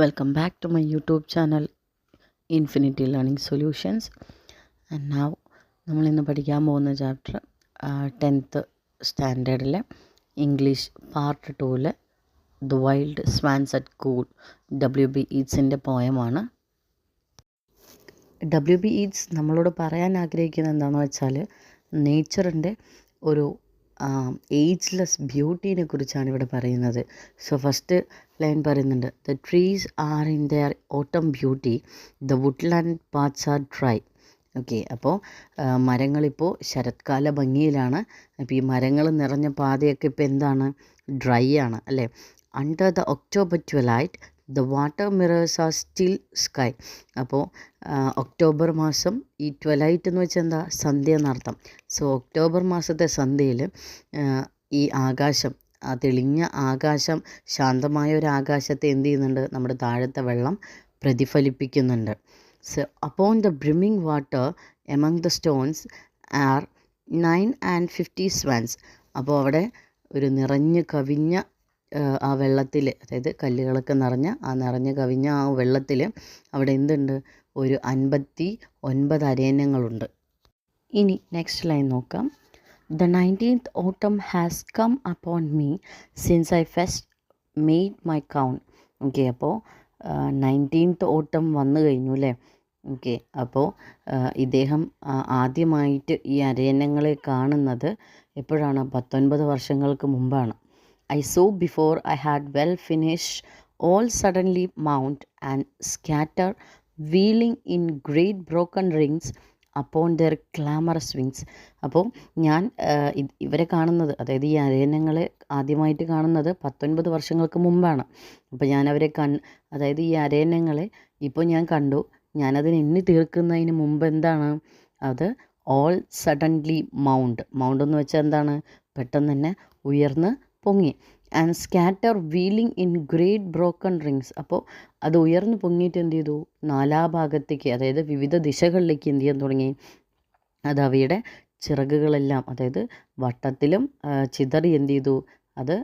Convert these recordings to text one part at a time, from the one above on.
Welcome back to my YouTube channel Infinity Learning Solutions. And now നമ്മൾ ഇന്ന് പഠിക്കാൻ പോകുന്ന ചാപ്റ്റർ 10th സ്റ്റാൻഡേർഡിലെ ഇംഗ്ലീഷ് പാർട്ട് 2-ലെ the wild swans at Coole W.B. ഈറ്റ്സിൻ്റെ പോയമാണ്. W.B. ഈറ്റ്സ് നമ്മളോട് പറയാൻ ആഗ്രഹിക്കുന്നത് എന്താണെന്ന് വെച്ചാൽ നേച്ചറിൻ്റെ ഒരു ഏജ്ലെസ് ബ്യൂട്ടീനെ കുറിച്ചാണ് ഇവിടെ പറയുന്നത്. സോ ഫസ്റ്റ് ലൈൻ പറയുന്നുണ്ട്, the trees are in their autumn beauty, the woodland paths are dry. Okay, അപ്പോൾ മരങ്ങളിപ്പോൾ ശരത്കാല ഭംഗിയിലാണ്. അപ്പോൾ ഈ മരങ്ങൾ നിറഞ്ഞ പാതയൊക്കെ ഇപ്പോൾ എന്താണ്, ഡ്രൈ ആണ് അല്ലേ. Under the October twilight the water mirrors are still sky. അപ്പോൾ ഒക്ടോബർ മാസം, ഈ ട്വലൈറ്റ് എന്ന് വെച്ചാൽ എന്താ, സന്ധ്യ എന്നർത്ഥം. സോ ഒക്ടോബർ മാസത്തെ സന്ധ്യയിൽ ഈ ആകാശം, ആ തെളിഞ്ഞ ആകാശം, ശാന്തമായ ഒരു ആകാശത്തെ എന്ത് ചെയ്യുന്നുണ്ട്, നമ്മുടെ താഴത്തെ വെള്ളം പ്രതിഫലിപ്പിക്കുന്നുണ്ട്. So upon the brimming water among the stones are 950 swans. അപ്പോൾ അവിടെ ഒരു നിറഞ്ഞു കവിഞ്ഞ ആ വെള്ളത്തിൽ, അതായത് കല്ലുകളൊക്കെ നിറഞ്ഞ കവിഞ്ഞ ആ വെള്ളത്തിൽ അവിടെ എന്തുണ്ട്, ഒരു 59 അരയന്നങ്ങളുണ്ട്. ഇനി നെക്സ്റ്റ് ലൈൻ നോക്കാം. The 19th autumn has come upon me since I first made my count. Okay, അപ്പോൾ 19th autumn വന്നു കഴിഞ്ഞു അല്ലേ. ഓക്കെ, അപ്പോൾ ഇദ്ദേഹം ആദ്യമായിട്ട് ഈ അരയന്നങ്ങളെ കാണുന്നത് എപ്പോഴാണ്, 19 വർഷങ്ങൾക്ക് മുമ്പാണ്. I saw before I had well finished, all suddenly mount and scatter, wheeling in great broken rings upon their clamorous wings. അപ്പോൾ ഞാൻ ഇവരെ കാണുന്നത്, അതായത് ഈ അരയന്നങ്ങളെ ആദ്യമായിട്ട് കാണുന്നത് 19 വർഷങ്ങൾക്ക് മുമ്പാണ്. അപ്പോൾ ഞാൻ അവരെ അതായത് ഈ അരയന്നങ്ങളെ ഇപ്പോൾ ഞാൻ കണ്ടു. ഞാനതിന് എണ്ണി തീർക്കുന്നതിന് മുമ്പ് എന്താണ് അത്, ഓൾ സഡൻലി മൗണ്ട് എന്ന് വെച്ചാൽ എന്താണ്, പെട്ടെന്ന് തന്നെ ഉയർന്ന് പൊങ്ങി. And scatter wheeling in great broken rings. അപ്പോൾ അത് ഉയർന്നു പൊങ്ങിയിട്ട് എന്ത് ചെയ്തു, നാലാഭാഗത്തേക്ക്, അതായത് വിവിധ ദിശകളിലേക്ക് എന്ത് ചെയ്യാൻ തുടങ്ങി, അത് അവയുടെ ചിറകുകളെല്ലാം, അതായത് വട്ടത്തിലും ചിതറി എന്ത് ചെയ്തു, അത്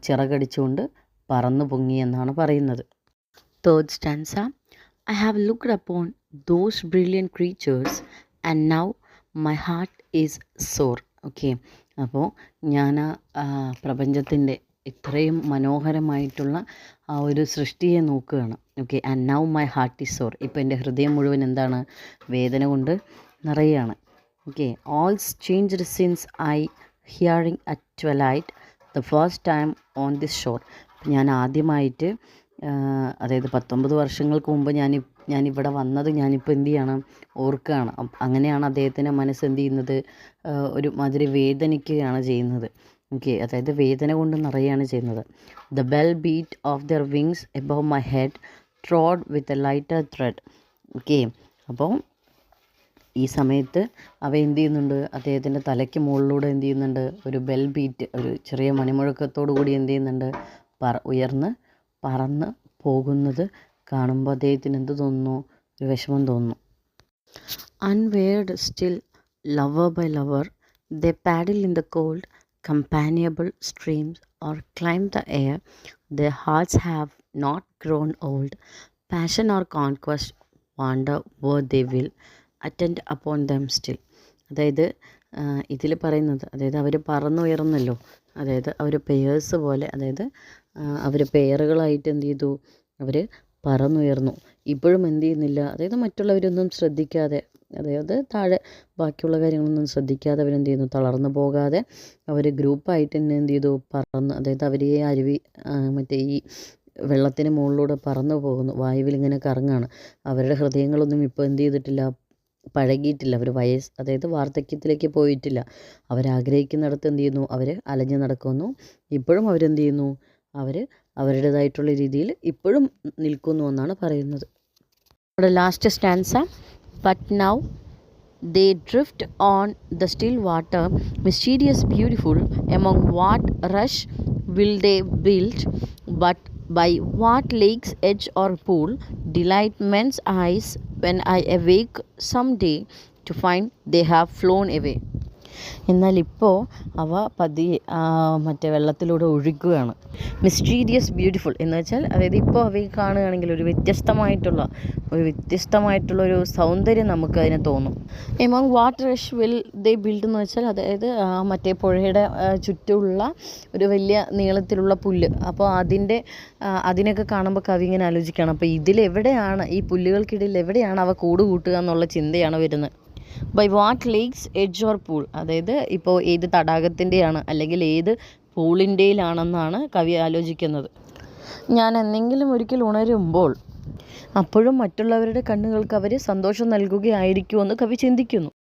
ചിറകടിച്ചുകൊണ്ട് പറന്നു പൊങ്ങി എന്നാണ് പറയുന്നത്. Third stanza, I have looked upon those brilliant creatures and now my heart is sore. Okay, അപ്പോൾ ഞാൻ പ്രപഞ്ചത്തിൻ്റെ ഇത്രയും മനോഹരമായിട്ടുള്ള ആ ഒരു സൃഷ്ടിയെ നോക്കുകയാണ്. Okay, and now my heart is sore. ഇപ്പോൾ എൻ്റെ ഹൃദയം മുഴുവൻ എന്താണ്, വേദന കൊണ്ട് നിറയുകയാണ്. Okay, all's changed since I hearing at twilight the first time on this shore. ഞാൻ ആദ്യമായിട്ട്, അതായത് 19 വർഷങ്ങൾക്ക് മുമ്പ് ഞാനിവിടെ വന്നത് ഞാനിപ്പോൾ എന്ത് ചെയ്യണം, ഓർക്കുകയാണ്. അങ്ങനെയാണ് അദ്ദേഹത്തിൻ്റെ മനസ്സ് എന്ത് ചെയ്യുന്നത്, ഒരു മാതിരി വേദനിക്കുകയാണ് ചെയ്യുന്നത്. ഓക്കെ, അതായത് വേദന കൊണ്ട് നിറയുകയാണ് ചെയ്യുന്നത്. The bell beat of there wings above my head ട്രോഡ് with a lighter thread. Okay, അപ്പോൾ ഈ സമയത്ത് അവ എന്ത് ചെയ്യുന്നുണ്ട്, അദ്ദേഹത്തിൻ്റെ തലയ്ക്ക് മുകളിലൂടെ എന്ത് ചെയ്യുന്നുണ്ട്, ഒരു ബെൽ ബീറ്റ്, ഒരു ചെറിയ മണിമുഴക്കത്തോടു കൂടി എന്ത് ചെയ്യുന്നുണ്ട്, ഉയർന്ന് പറന്ന് പോകുന്നത് കാണുമ്പോൾ അദ്ദേഹത്തിന് എന്ത് തോന്നുന്നു, ഒരു വിഷമം തോന്നുന്നു. Unwearied still lover by lover they paddle in the cold companionable streams or climb the air, their hearts have not grown old, passion or conquest wander where they will attend upon them still. അതായത് ഇതിൽ പറയുന്നത്, അതായത് അവർ പറന്നുയർന്നല്ലോ, അതായത് അവർ pairs പോലെ, അതായത് അവർ പെയറുകളായിട്ട് എന്ത് ചെയ്തു, അവർ പറന്നുയർന്നു. ഇപ്പോഴും എന്ത് ചെയ്യുന്നില്ല, അതായത് മറ്റുള്ളവരൊന്നും ശ്രദ്ധിക്കാതെ, അതായത് താഴെ ബാക്കിയുള്ള കാര്യങ്ങളൊന്നും ശ്രദ്ധിക്കാതെ അവരെന്ത് ചെയ്യുന്നു, തളർന്നു പോകാതെ അവർ ഗ്രൂപ്പായിട്ട് തന്നെ എന്ത് ചെയ്തു, പറന്ന്, അതായത് അവർ ഈ മറ്റേ ഈ വെള്ളത്തിന് മുകളിലൂടെ പറന്നു പോകുന്നു, വായുവിൽ ഇങ്ങനെ കറങ്ങാണ്. അവരുടെ ഹൃദയങ്ങളൊന്നും ഇപ്പോൾ എന്ത് ചെയ്തിട്ടില്ല, പഴകിയിട്ടില്ല. അവർ അതായത് വാർദ്ധക്യത്തിലേക്ക് പോയിട്ടില്ല. അവരാഗ്രഹിക്കുന്നിടത്ത് എന്ത് ചെയ്യുന്നു, അവർ അലഞ്ഞു നടക്കുന്നു. ഇപ്പോഴും അവരെന്ത് ചെയ്യുന്നു, അവർ അവരുടേതായിട്ടുള്ള രീതിയിൽ ഇപ്പോഴും നിൽക്കുന്നു എന്നാണ് പറയുന്നത്. നമ്മുടെ last stanza, but now they drift on the still water, mysterious beautiful, among what rush will they build, but by what lake's edge or pool delight men's eyes when I awake some day to find they have flown away. എന്നാൽ ഇപ്പോൾ അവ പതിയെ മറ്റേ വെള്ളത്തിലൂടെ ഒഴുകുകയാണ്. Mysterious beautiful എന്ന് വെച്ചാൽ അതായത് ഇപ്പോൾ അവയെ കാണുകയാണെങ്കിൽ ഒരു വ്യത്യസ്തമായിട്ടുള്ള ഒരു സൗന്ദര്യം നമുക്ക് അതിന് തോന്നും. Among what rush will they build എന്ന് വെച്ചാൽ അതായത് മറ്റേ പുഴയുടെ ചുറ്റുമുള്ള ഒരു വലിയ നീളത്തിലുള്ള പുല്ല്. അപ്പോൾ അതിനൊക്കെ കാണുമ്പോൾ കവി ഇങ്ങനെ ആലോചിക്കുകയാണ്, അപ്പോൾ ഇതിലെവിടെയാണ് ഈ പുല്ലുകൾക്കിടയിൽ എവിടെയാണ് അവ കൂട് കൂട്ടുക എന്നുള്ള ചിന്തയാണ് വരുന്നത്. By what lake's edge or pool, അതായത് ഇപ്പോൾ ഏത് തടാകത്തിൻ്റെയാണ് അല്ലെങ്കിൽ ഏത് പൂളിൻ്റെയിലാണെന്നാണ് കവി ആലോചിക്കുന്നത്. ഞാൻ എന്നെങ്കിലും ഒരിക്കൽ ഉണരുമ്പോൾ അപ്പോഴും മറ്റുള്ളവരുടെ കണ്ണുകൾക്ക് അവർ സന്തോഷം നൽകുകയായിരിക്കുമെന്ന് കവി ചിന്തിക്കുന്നു.